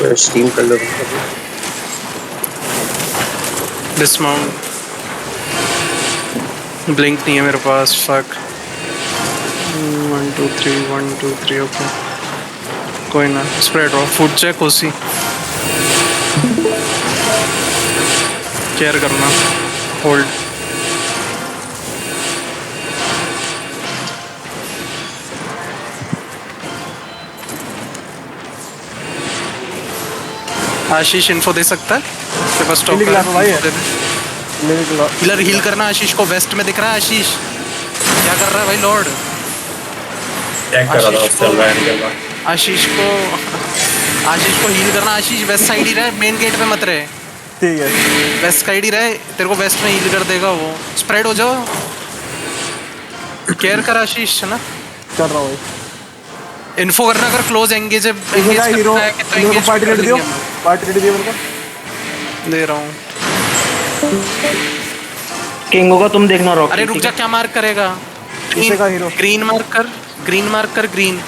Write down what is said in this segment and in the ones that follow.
Steam कर लो अभी। Dismount. Blink नहीं है मेरे पास, फक। 1 2 3 1 2 3 ओके, कोई ना। स्प्रेड रहो, फुट चेक उसी केयर करना। होल्ड। आशीष इन्फो दे सकता है? तेरे पास स्टॉक हीलिंग है? ला भाई इन्फो दे दे। हीलर हील करना आशीष को, वेस्ट में दिख रहा है आशीष। क्या कर रहा है भाई लॉर्ड? चेक कर रहा था, चल रहा है निकल रहा। आशीष को हील करना। आशीष वेस्ट साइड ही रहे, मेन गेट पे मत रहे। ठीक है, वेस्ट साइड ही रहे, तेरे को वेस्ट में हील कर देगा वो। स्प्रेड हो जाओ, केयर कर आशीष, है ना? कर रहा हूँ। इन्फो करना अगर क्लोज एंगेज हीरो करना है कि तो मेरे को एंगेज पार्टी कर रेडी दियो, देंगे हम। पार्टी रेडी दियो मेरे को। दे रहा हूँ। किंग होगा, तुम देखना रॉक। अरे रुक जा, क्या मार्क करेगा? किसे का हीरो? ग्रीन मार्क कर, ग्रीन मार्क कर, ग्रीन।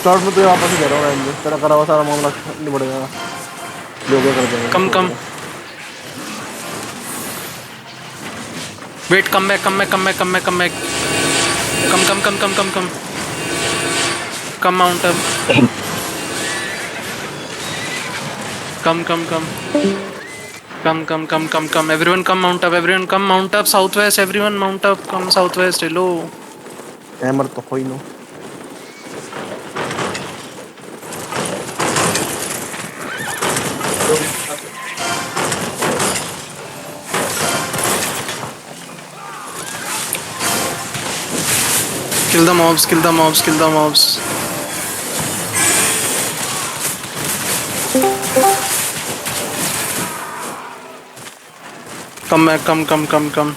शॉर्ट में तुझे वापस ही दे रहा हूँ, तेरा करा हुआ सारा मामला निबड़ जाएगा, जो क्या कर देंगे। Come come wait, come back come back come back come back come back, come come come come come come come mount up, come come come come come come come come everyone come mount up, everyone come mount up south west, everyone mount up, come south west. Hello hammer तो कोई no. kill the mobs, kill the mobs, kill the mobs. Come back, come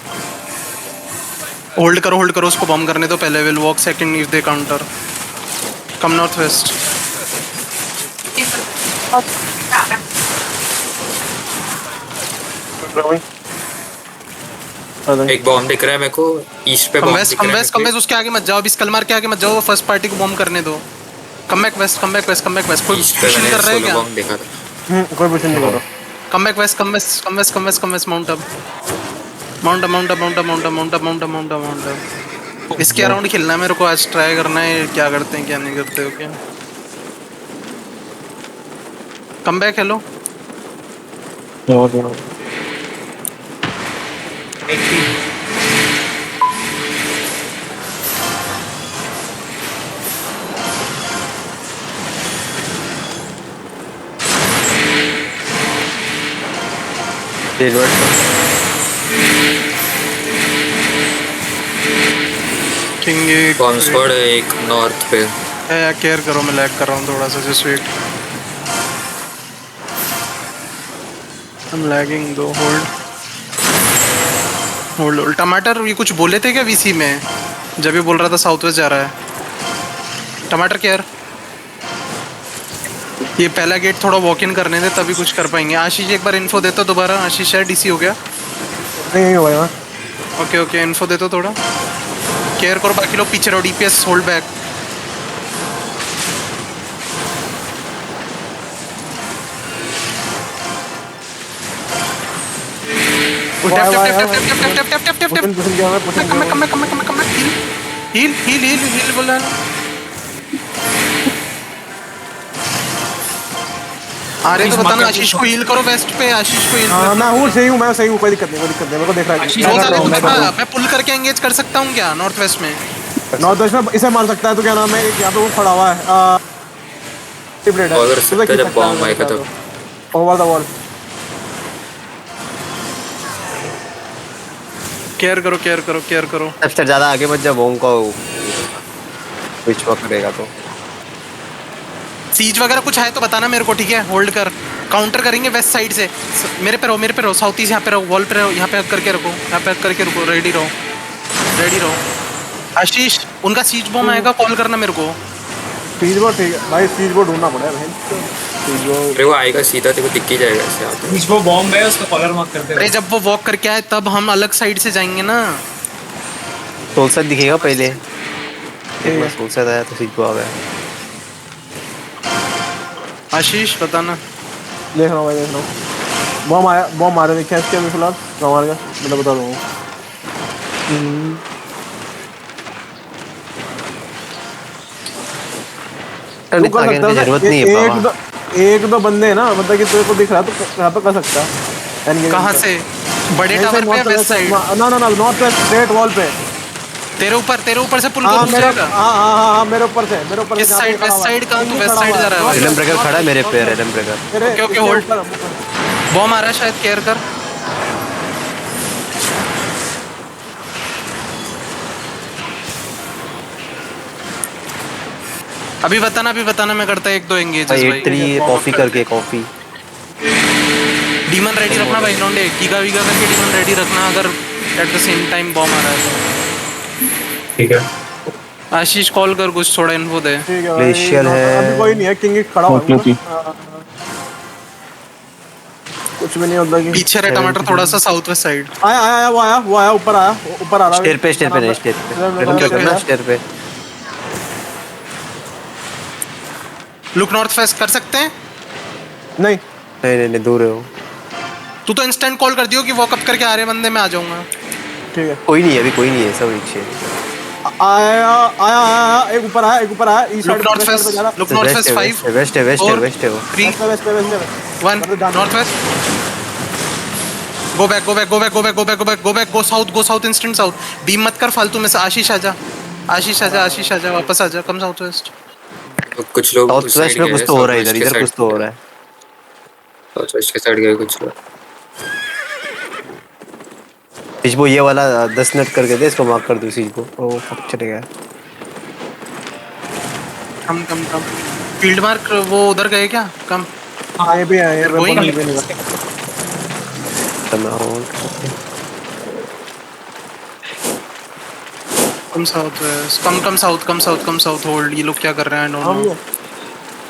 hold करो उसको बम करने दो पहले। Will walk second if they counter. Come north west. एक bomb दिख रहा है मेरे को ईस्ट पे। कम west, come west, come waste, उसके आगे मत जाओ अभी, स्कल मार के आगे मत जाओ, फर्स्ट पार्टी को बम करने दो। Come back west, come back west, come back west. कोई पुश नहीं कर रहा है क्या? बॉम्ब देखा था। कोई पुश नहीं कर रहा। Come back west, come west, come west, come west, come west, mount up, mount up, mount up, mount up, mount up, mount up, mount up, mount up, mount up. इसके around खेलना है मेरे को आज, try करना है क्या करते हैं क्या नहीं करते। Okay come back. Hello king bomb squad एक नॉर्थ पे। केयर करो, मैं लैग कर रहा हूँ थोड़ा सा, जस्ट वेट। I'm lagging दो, होल्ड होल्ड। टमाटर ये कुछ बोले थे क्या वीसी में जब ये बोल रहा था साउथ वेस्ट जा रहा है? टमाटर केयर, ये पहला गेट थोड़ा वॉक इन करने दे तभी कुछ कर पाएंगे। आशीष एक बार इन्फो देता दोबारा। आशीष है डीसी हो गया? नहीं हुआ यार। ओके ओके, इन्फो देता थोड़ा, केयर करो। बाकी लोग पीछे रहो, डीपीएस होल्ड बैक। हील बोला अरे तो बताना आशीष को हील करो वेस्ट पे, आशीष को हील। हाँ मैं हूँ, सही हूँ, मैं सही हूँ, कोई दिक्कत नहीं, कोई दिक्कत नहीं, मेरे को देख रहा है। मैं पुल करके एंगेज कर सकता हूँ क्या नॉर्थ वेस्ट में? नॉर्थ वेस्ट में इसे मार सकता है तो क्या नाम है, यहाँ पे वो खड़ा हुआ है जब बॉम्ब आएगा तो ओवर द वॉल। केयर करो, केयर करो, केयर करो। सबसे ज्यादा आगे मत जा, बॉम्ब को स्विच पकड़ेगा तो। सीज वगैरह कुछ है तो बताना मेरे को, ठीक है? होल्ड कर, काउंटर करेंगे वेस्ट साइड से। मेरे पे रहो, मेरे पे रहो, साउथ ईस्ट यहाँ पे रहो, वॉल पे रहो, यहाँ पे हक करके रखो, यहाँ पे हक करके रुको, रेडी रहो, रेडी रहो। आशीष उनका सीज बॉम्ब आएगा, कॉल करना मेरे को। सीज बोर्ड ठीक है भाई, सीज बोर्ड ढूंढना पड़ेगा भाई। अरे वो आएगा सीधा, तेरे को दिख ही जाएगा इससे आगे। बीच वो बॉम्ब है, उसका कॉलर मार्क कर दे। अरे जब वो वॉक करके आए तब हम अलग साइड से जाएंगे ना। सोलसर दिखेगा पहले, एक बार सोलसर आया तो सीज को आ गया। आशीष बताना। देख रहा हूँ भाई, देख रहा हूँ। बॉम्ब मारे नहीं खींच के अभी फिलहाल मार गया, मैं बता दूंगा। तू कर आगे सकता की है जरूरत ये नहीं है बाबा। एक दो बंदे हैं ना, मतलब कि तेरे को दिख रहा है तो यहाँ पे कर सकता है। Endgame कहाँ पे। से? बड़े यहीं से टावर पे या north वेस्ट west- साइड? ना ना ना नॉर्थ वेस्ट स्ट्रेट वॉल पे। तेरे ऊपर से पुल हाँ को घुस मेरे जाएगा। हाँ मेरे ऊपर से किस जहाँ पे साइड? खड़ा वेस्ट हुआ है। साइड कहाँ? तू King वेस्ट खड़ा साइड हुआ जा है। रहा है North भाई। एलएम west, ब्रेकर north खड़ा है west, मेरे north पे, west। LM breaker. तेरे ओके, इसके होल्ड। ऊपर। बॉम्ब आ रहा है शायद, केयर कर। अभी बताना मैं करता एक दो एंगेजेस भाई भाई। 83 कॉफी करके कॉफी। डीमन रेडी रखना भाई, नोंडे कीगा वीगा करके डीमन रेडी रखना अगर at the same time bomb आ रहा है तो। ठीक है। आशीष कॉल कर, कुछ थोड़ा इन्फो दे। ठीक है भाई, ग्लेशियर अभी कोई नहीं है। है, किंग खड़ा हुआ है मतलब। कुछ भी नहीं होता कि पीछे रहे टमाटर, थोड़ा सा साउथ वेस्ट साइड। आया वो आया ऊपर आ रहा है। स्टेयर पे नहीं, स्टेयर पे एलएम ओके, ब्रेकर ओके। ना, स्टेयर पे। लुक नॉर्थ वेस्ट कर सकते हैं। नहीं नहीं दूर है वो। तू तो इंस्टेंट कॉल कर दियो कि वॉक अप करके आ रहे बंदे, मैं आ जाऊंगा। ठीक है। कोई नहीं है अभी, कोई नहीं है, सब नीचे। आया एक ऊपर आया ईस्ट लुक साइड नॉर्थ पे वेस्ट, जा लुक नॉर्थ वेस्ट वेस्ट है, 5 वेस्ट है, वेस्ट है, वेस्ट है वो। 3 वेस्ट पे 1 north west. Go back, go south instant south. Beam मत कर फालतू में से। आशीष आजा, वापस आजा, कम साउथ वेस्ट। कुछ लोग साउथ उस वेस्ट साइड में गए कुछ हैं, तो हो साउथ रहा है, वेस्ट के इधर साइड कुछ तो हो रहा है। साउथ वेस्ट के साइड गए कुछ लोग। सिजबो ये वाला 10 मिनट करके दे, इसको मार्क कर दो सिजबो। ओ फक चले गया। कम फील्ड मार्क वो उधर गए क्या? कम हाँ ये भी है, ये Going? पकड़ भी नहीं कर। Come south west, come south hold. ये लोग क्या कर रहे हैं? No no.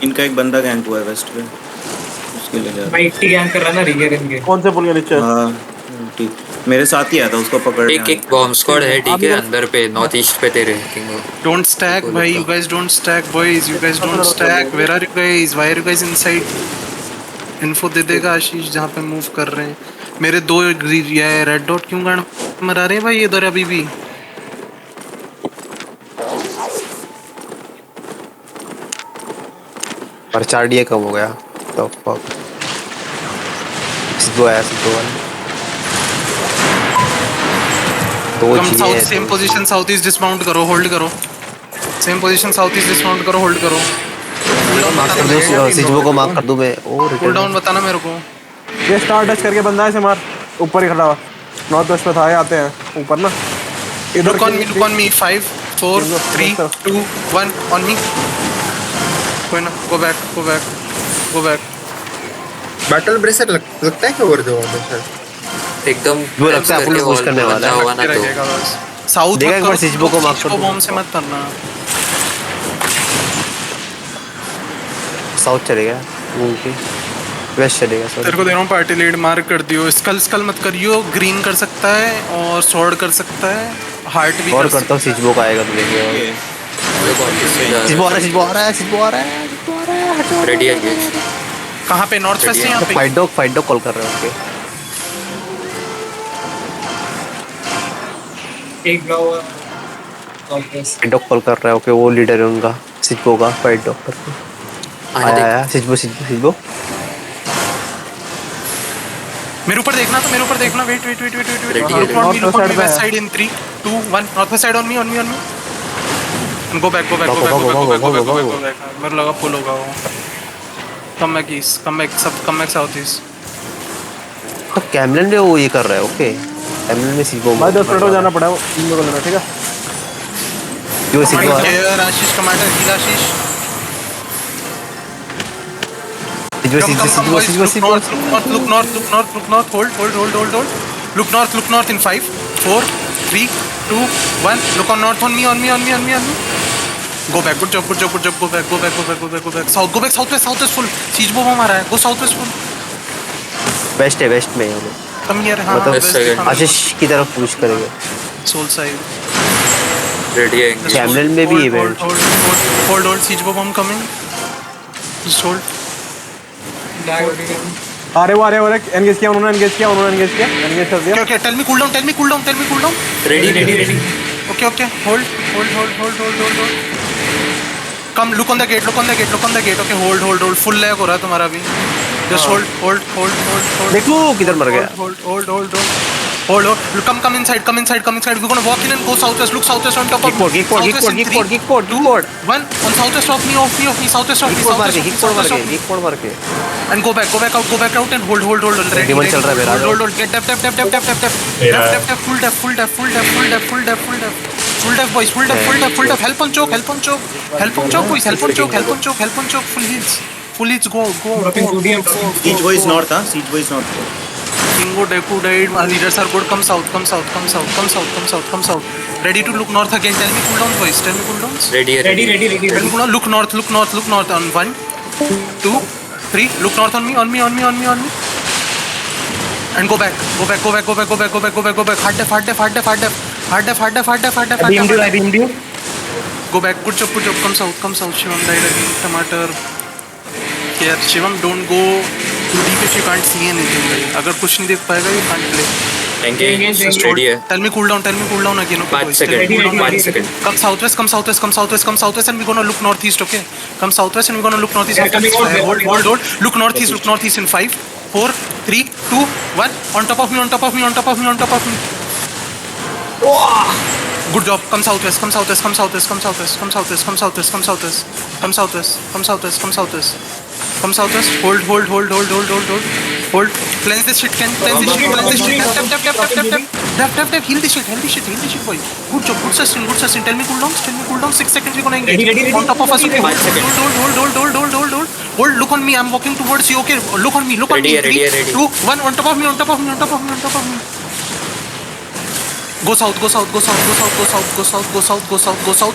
इनका एक बंदा गैंग हुआ है वेस्ट पे, उसके लिए जा रहा भाई टी गैंग कर रहा है ना, रिगर इनके। कौन से पुल के नीचे? हूं। हाँ ठीक, मेरे साथ ही आया था, उसको पकड़ एक बॉम्ब स्क्वाड है, ठीक है, अंदर पे नॉर्थ ईस्ट पे तेरे किंग। Don't stack, भाई. You guys don't stack, boys. You guys don't stack. Where are you guys? Why are you guys inside? Info दे देगा आशीष जहाँ पे मूव कर रहे हैं। मेरे दो ये रेड डॉट क्यों गाड़ मरा रहे हैं भाई इधर अभी भी? पर 4 डीए कम हो गया तो फक। सिद्धू आया, सिद्धू वाला तो come south, same position south east dismount करो, होल्ड करो। Same position south east dismount करो, होल्ड करो। मार्क कर दो, सिद्धू को मार्क कर दूं मैं। ओ पुल डाउन बताना मेरे को। ये स्टार टच करके बंदा है, से मार। ऊपर ही खड़ा हुआ, नॉर्थ वेस्ट पे था, आते हैं ऊपर ना इधर। Look on me 5 4 3 2 1 on me। कोई ना, go back। बैटल ब्रेसर लगता है कि ओवर दो सर। एकदम वो लगता है पुलिस पुश करने वाला है। होगा ना तो साउथ देखा एक बार सिजबो को मार्क कर दो। बॉम्ब से मत करना। साउथ चलेगा, घूम वेस्ट चलेगा। तेरे को दे रहा हूँ पार्टी लीड, मार्क कर दियो। स्कल मत करियो। ग्रीन कर सकता है और स्वॉर्ड कर सकता है, हार्ट भी और कर करता हूँ, सिजबो का आएगा तो देखिए। सिजबो आ रहा है। रेडी है ये। कहाँ पे? नॉर्थ वेस्ट है यहाँ पे। फाइट डॉग कॉल कर रहे हैं ओके। एक ब्लो हुआ south west. Fight dog call कर रहा है ओके, वो लीडर है उनका, सिजबो का। फाइट डॉग करके आया सिजबो। मेरे ऊपर देखना, तो मेरे ऊपर देखना। वेट Ready है, look on me west side in 3 2 1। North west side on me. Go back. मेरे लगा फुल होगा वो। Come back east, come back south east. तो कैमलन में वो ये कर रहा है ओके। कैमलन में सिजबो भाई 10 मिनट में जाना पड़ा, इन लोगों को लेना, ठीक है। जो सिजबो आ रहा है। Commander Ashish, commander heal Ashish. सिजबो Look north, hold. Look north in 5 4 3 2 1। Look on north, on me। Go back, good job, go back। Go back southwest full। Siege bomb आ रहा है, go southwest full। वेस्ट में है वो। Come here, हाँ, मतलब west से come। आशीष की तरफ पुश करेंगे। Soul side। रेडी है। कैमलन में भी event. Hold, siege bomb coming। Just hold। अरे वो एंगेज किया उन्होंने, एंगेज किया, एंगेज कर दिया। Okay, tell me cool down. Ready, ready, ready. Okay. Hold. Come, look on the gate. Okay, hold. Full lag हो रहा है तुम्हारा अभी. Just hold. देखो किधर मर गया। Hold. Come inside. We're gonna walk in and go southwest. Look southwest on top of me. Geek port. 2, 1. On southwest of me. Southwest of me. Geek port मार के। And go back out and hold. Ready. Demon चल रहा है मेरा। Hold. Get def. Full def, boys. Full def. Help on choke, boys. Help on choke. Full heals. Go out. Siege boy is north, huh? Siege boy is north. Kingo, Deku died. Our leaders are good. Come south. Ready to look north again. Tell me cooldowns, boys. Ready. Ready. Tell me cooldown. Look north. On 1, 2, 3. Look north on me. And go back. Hard def. I beamed you. Go back. Good job. Come south. Shivam died again. Tomato. Here, Shivam, don't go too deep if you can't see anything. Right? अगर कुछ नहीं देख पाएगा, you can't play. Engage. Ready है. Tell me cooldown again. Okay, 5 boys. seconds. 5 seconds. Come southwest, and we're gonna look northeast. Okay. Come southwest, and we're gonna look northeast. Yeah, coming out. Hold. Look northeast in 5, 4, 3, 2, 1. On top of me. Good job. Come southwest. Hold. Cleanse this shit. Def. Heal this shit, boy. Good job. Good sustain. Tell me cooldown. 6 seconds. We're gonna engage. Ready. On top of us. 5 seconds. Hold. Look on me. I'm walking towards you. Okay. Look on me. Ready. 3, 2, 1. On top of me. Go south.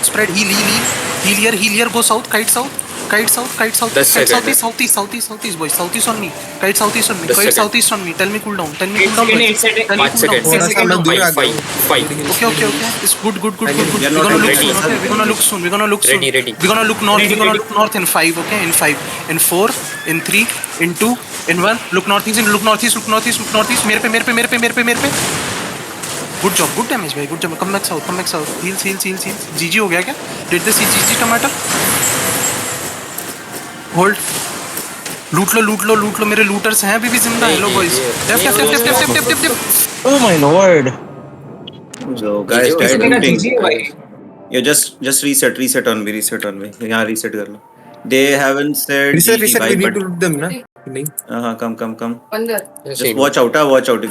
Spread. Heal here. Go south. Kite south. That's Kite second. southeast, boys. Southeast on me. Kite southeast on me. That's Kite second. southeast on me. Tell me cooldown. 8 seconds. 5 seconds. 5. Okay. It's good. We are We're not gonna look ready. soon. Okay? We're gonna look soon. Ready. We're gonna look north in 5. Okay? In 5, in 4, in 3, in 2, in 1. Look northeast. मेरे पे. Good job. Good damage, भाई. Good job. Come back south. Heal. GG हो गया क्या? Did the GG tomato? Hold. लूट लो. मेरे looters हैं अभी भी जिंदा. Hello boys. Def. Oh my lord. So guys, GG died मेरा looting. GG भाई. You just reset on me. यहाँ reset कर लो. They haven't said Reset, GG, we bye, need but to loot them, na? नहीं. come. Yes, Just watch out.